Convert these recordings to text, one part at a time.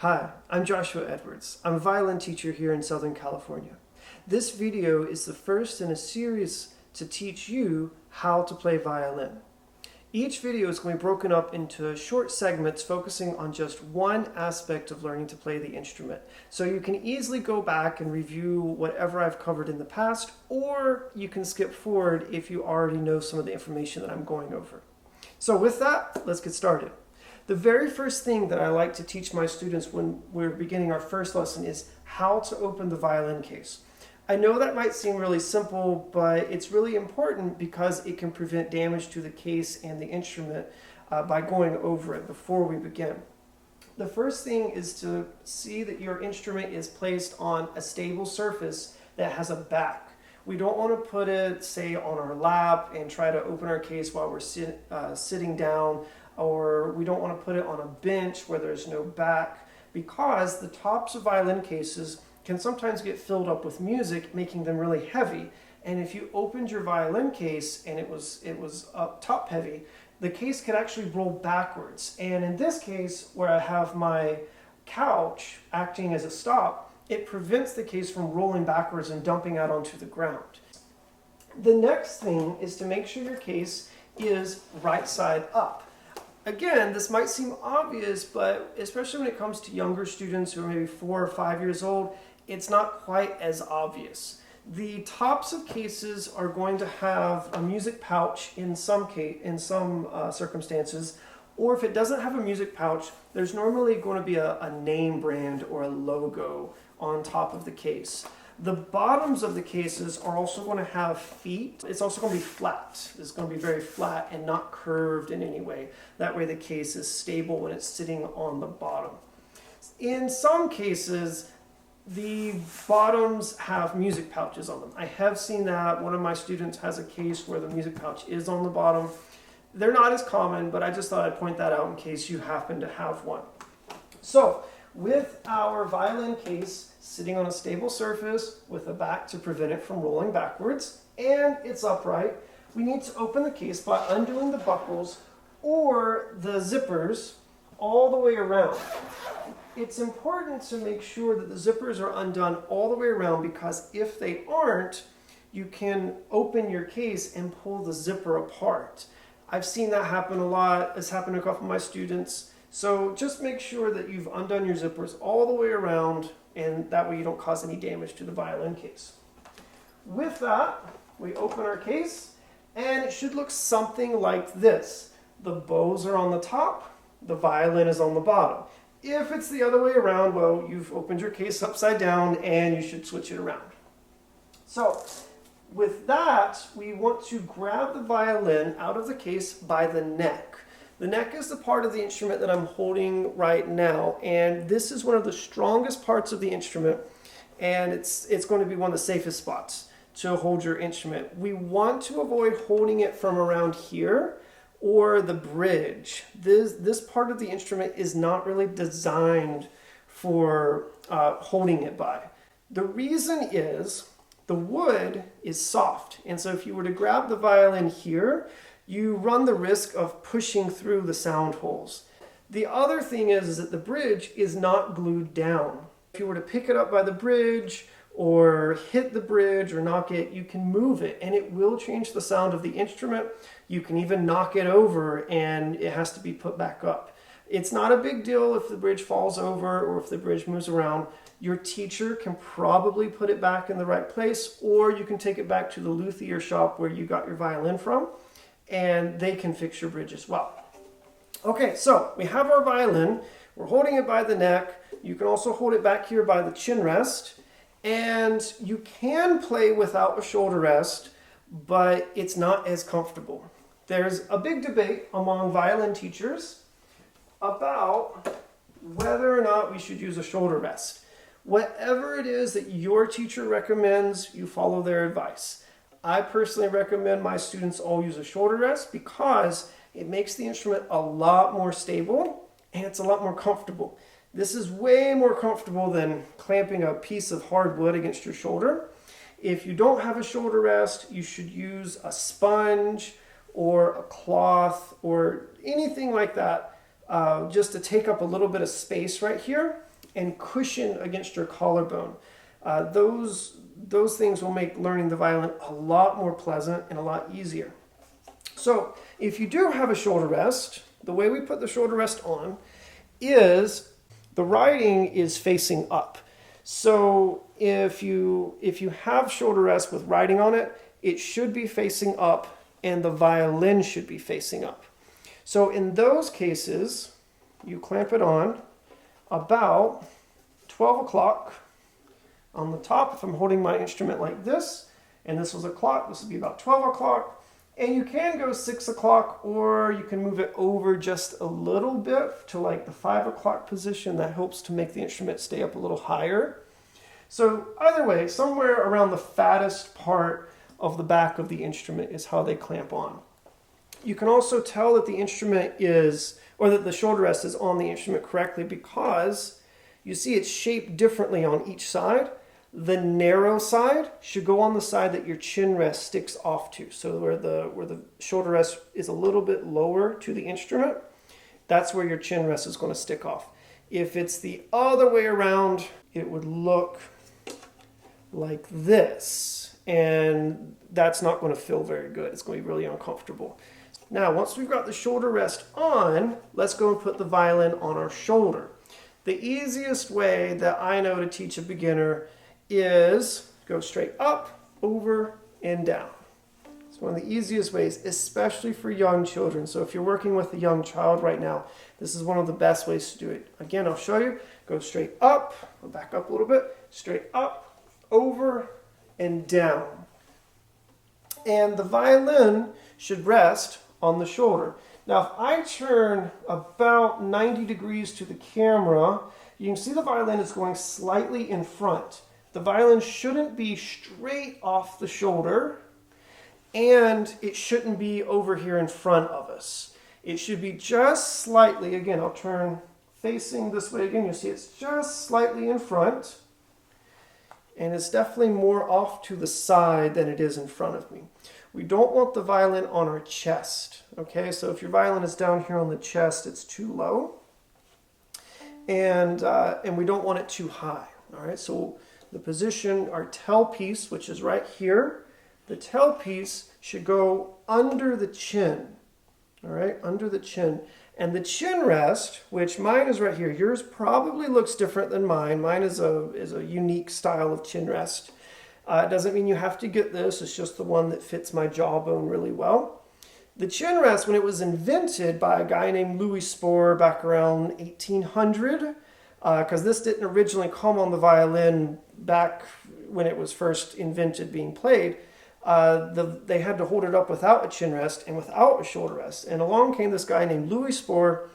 Hi, I'm Joshua Edwards. I'm a violin teacher here in Southern California. This video is the first in a series to teach you how to play violin. Each video is going to be broken up into short segments focusing on just one aspect of learning to play the instrument. So you can easily go back and review whatever I've covered in the past, or you can skip forward if you already know some of the information that I'm going over. So with that, let's get started. The very first thing that I like to teach my students when we're beginning our first lesson is how to open the violin case. I know that might seem really simple, but it's really important because it can prevent damage to the case and the instrument by going over it before we begin. The first thing is to see that your instrument is placed on a stable surface that has a back. We don't want to put it, say, on our lap and try to open our case while we're sitting down, or we don't want to put it on a bench where there's no back, because the tops of violin cases can sometimes get filled up with music, making them really heavy. And if you opened your violin case and it was up top heavy, the case could actually roll backwards. And in this case, where I have my couch acting as a stop, it prevents the case from rolling backwards and dumping out onto the ground. The next thing is to make sure your case is right side up. Again, this might seem obvious, but especially when it comes to younger students who are maybe 4 or 5 years old, it's not quite as obvious. The tops of cases are going to have a music pouch in some circumstances, or if it doesn't have a music pouch, there's normally going to be a name brand or a logo on top of the case. The bottoms of the cases are also going to have feet. It's also going to be flat. It's going to be very flat and not curved in any way. That way the case is stable when it's sitting on the bottom. In some cases, the bottoms have music pouches on them. I have seen that. One of my students has a case where the music pouch is on the bottom. They're not as common, but I just thought I'd point that out in case you happen to have one. So, with our violin case sitting on a stable surface with a back to prevent it from rolling backwards, and it's upright, we need to open the case by undoing the buckles or the zippers all the way around. It's important to make sure that the zippers are undone all the way around, because if they aren't, you can open your case and pull the zipper apart. I've seen that happen a lot. It's happened to a couple of my students. So just make sure that you've undone your zippers all the way around, and that way you don't cause any damage to the violin case. With that, we open our case, and it should look something like this. The bows are on the top, the violin is on the bottom. If it's the other way around, well, you've opened your case upside down and you should switch it around. So with that, we want to grab the violin out of the case by the neck. The neck is the part of the instrument that I'm holding right now, and this is one of the strongest parts of the instrument, and it's going to be one of the safest spots to hold your instrument. We want to avoid holding it from around here or the bridge. This part of the instrument is not really designed for holding it by. The reason is the wood is soft, and so if you were to grab the violin here, you run the risk of pushing through the sound holes. The other thing is that the bridge is not glued down. If you were to pick it up by the bridge or hit the bridge or knock it, you can move it and it will change the sound of the instrument. You can even knock it over and it has to be put back up. It's not a big deal if the bridge falls over or if the bridge moves around. Your teacher can probably put it back in the right place, or you can take it back to the luthier shop where you got your violin from, and they can fix your bridge as well. Okay, so we have our violin. We're holding it by the neck. You can also hold it back here by the chin rest. And you can play without a shoulder rest, but it's not as comfortable. There's a big debate among violin teachers about whether or not we should use a shoulder rest. Whatever it is that your teacher recommends, you follow their advice. I personally recommend my students all use a shoulder rest because it makes the instrument a lot more stable and it's a lot more comfortable. This is way more comfortable than clamping a piece of hard wood against your shoulder. If you don't have a shoulder rest, you should use a sponge or a cloth or anything like that just to take up a little bit of space right here and cushion against your collarbone. Those things will make learning the violin a lot more pleasant and a lot easier. So if you do have a shoulder rest, the way we put the shoulder rest on is the writing is facing up. So if you have shoulder rest with writing on it, it should be facing up and the violin should be facing up. So in those cases, you clamp it on about 12 o'clock on the top. If I'm holding my instrument like this, and this was a clock, this would be about 12 o'clock. And you can go 6 o'clock, or you can move it over just a little bit to like the 5 o'clock position. That helps to make the instrument stay up a little higher. So either way, somewhere around the fattest part of the back of the instrument is how they clamp on. You can also tell that the instrument is, or that the shoulder rest is on the instrument correctly, because you see it's shaped differently on each side. The narrow side should go on the side that your chin rest sticks off to. So where the shoulder rest is a little bit lower to the instrument, that's where your chin rest is going to stick off. If it's the other way around, it would look like this. And that's not going to feel very good. It's going to be really uncomfortable. Now, once we've got the shoulder rest on, let's go and put the violin on our shoulder. The easiest way that I know to teach a beginner is go straight up, over, and down. It's one of the easiest ways, especially for young children. So if you're working with a young child right now, this is one of the best ways to do it. Again, I'll show you. Go straight up, I'll back up a little bit, straight up, over, and down. And the violin should rest on the shoulder. Now, if I turn about 90 degrees to the camera, you can see the violin is going slightly in front. The violin shouldn't be straight off the shoulder, and it shouldn't be over here in front of us. It should be just slightly, again, I'll turn facing this way again. You'll see it's just slightly in front, and it's definitely more off to the side than it is in front of me. We don't want the violin on our chest, okay? So if your violin is down here on the chest, it's too low, and we don't want it too high, all right? So the position, our tailpiece, which is right here, the tailpiece should go under the chin, all right, under the chin. And the chin rest, which mine is right here, yours probably looks different than mine. Mine is a unique style of chin rest. It doesn't mean you have to get this, it's just the one that fits my jawbone really well. The chin rest, when it was invented by a guy named Louis Spohr back around 1800, because this didn't originally come on the violin back when it was first invented being played, they had to hold it up without a chin rest and without a shoulder rest. And along came this guy named Louis Spohr,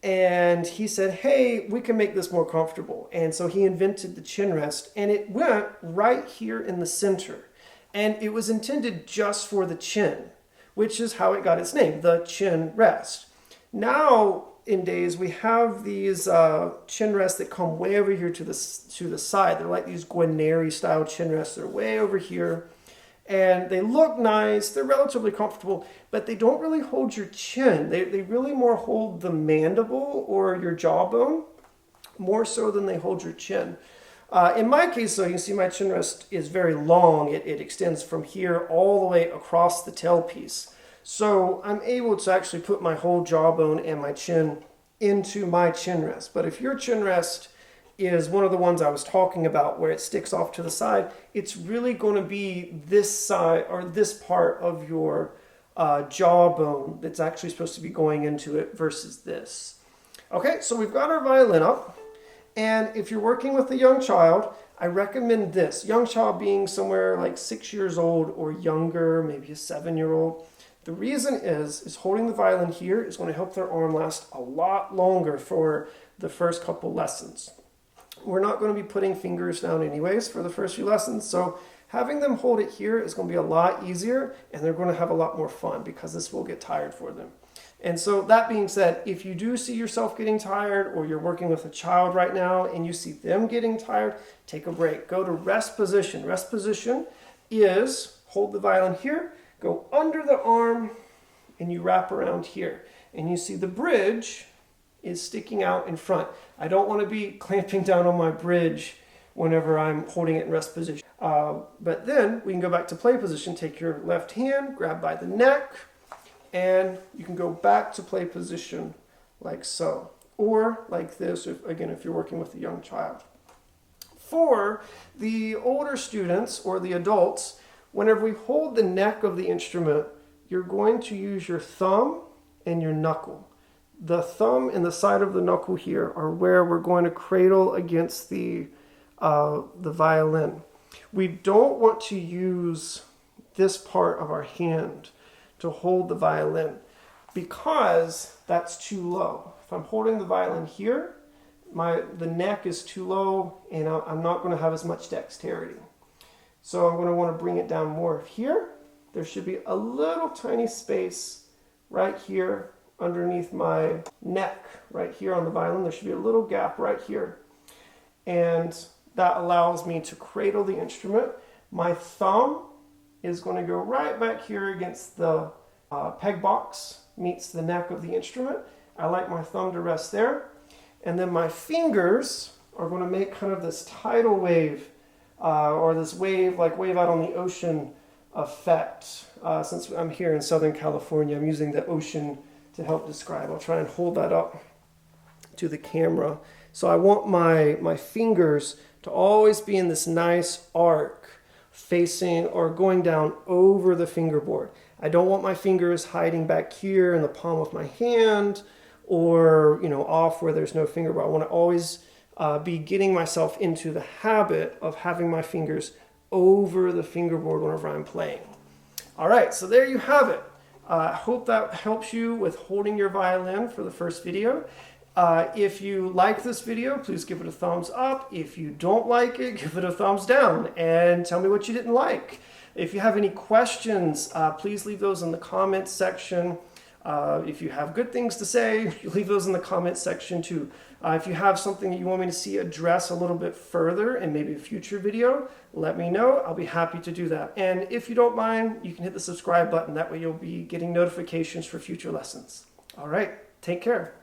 and he said, hey, we can make this more comfortable. And so he invented the chin rest, and it went right here in the center. And it was intended just for the chin, which is how it got its name, the chin rest. Now, in days, we have these chin rests that come way over here to the side. They're like these Guarneri style chin rests. They're way over here. And they look nice, they're relatively comfortable, but they don't really hold your chin. They really more hold the mandible or your jawbone, more so than they hold your chin. In my case, though, you can see my chin rest is very long. It extends from here all the way across the tailpiece. So I'm able to actually put my whole jawbone and my chin into my chin rest. But if your chin rest is one of the ones I was talking about where it sticks off to the side, it's really going to be this side or this part of your jawbone that's actually supposed to be going into it versus this. Okay, so we've got our violin up, and if you're working with a young child, I recommend this. Young child being somewhere like 6 years old or younger, maybe a 7-year-old. The reason is holding the violin here is going to help their arm last a lot longer for the first couple lessons. We're not going to be putting fingers down anyways for the first few lessons, so having them hold it here is going to be a lot easier, and they're going to have a lot more fun because this will get tired for them. And so that being said, if you do see yourself getting tired, or you're working with a child right now and you see them getting tired, take a break. Go to rest position. Rest position is hold the violin here, go under the arm, and you wrap around here. And you see the bridge is sticking out in front. I don't want to be clamping down on my bridge whenever I'm holding it in rest position. But then we can go back to play position. Take your left hand, grab by the neck, and you can go back to play position like so. Or like this, if you're working with a young child. For the older students or the adults, whenever we hold the neck of the instrument, you're going to use your thumb and your knuckle. The thumb and the side of the knuckle here are where we're going to cradle against the violin. We don't want to use this part of our hand to hold the violin because that's too low. If I'm holding the violin here, the neck is too low and I'm not going to have as much dexterity. So I'm going to want to bring it down more here. There should be a little tiny space right here underneath my neck, right here on the violin. There should be a little gap right here. And that allows me to cradle the instrument. My thumb is going to go right back here against the peg box, meets the neck of the instrument. I like my thumb to rest there. And then my fingers are going to make kind of this tidal wave, or this wave out on the ocean effect. Since I'm here in Southern California, I'm using the ocean to help describe. I'll try and hold that up to the camera. So I want my fingers to always be in this nice arc facing or going down over the fingerboard. I don't want my fingers hiding back here in the palm of my hand or off where there's no fingerboard. I want to always be getting myself into the habit of having my fingers over the fingerboard whenever I'm playing. All right, so there you have it. I hope that helps you with holding your violin for the first video. If you like this video, please give it a thumbs up. If you don't like it, give it a thumbs down and tell me what you didn't like. If you have any questions, please leave those in the comments section. If you have good things to say, leave those in the comments section too. If you have something that you want me to see address a little bit further in maybe a future video, let me know. I'll be happy to do that. And if you don't mind, you can hit the subscribe button. That way you'll be getting notifications for future lessons. All right, take care.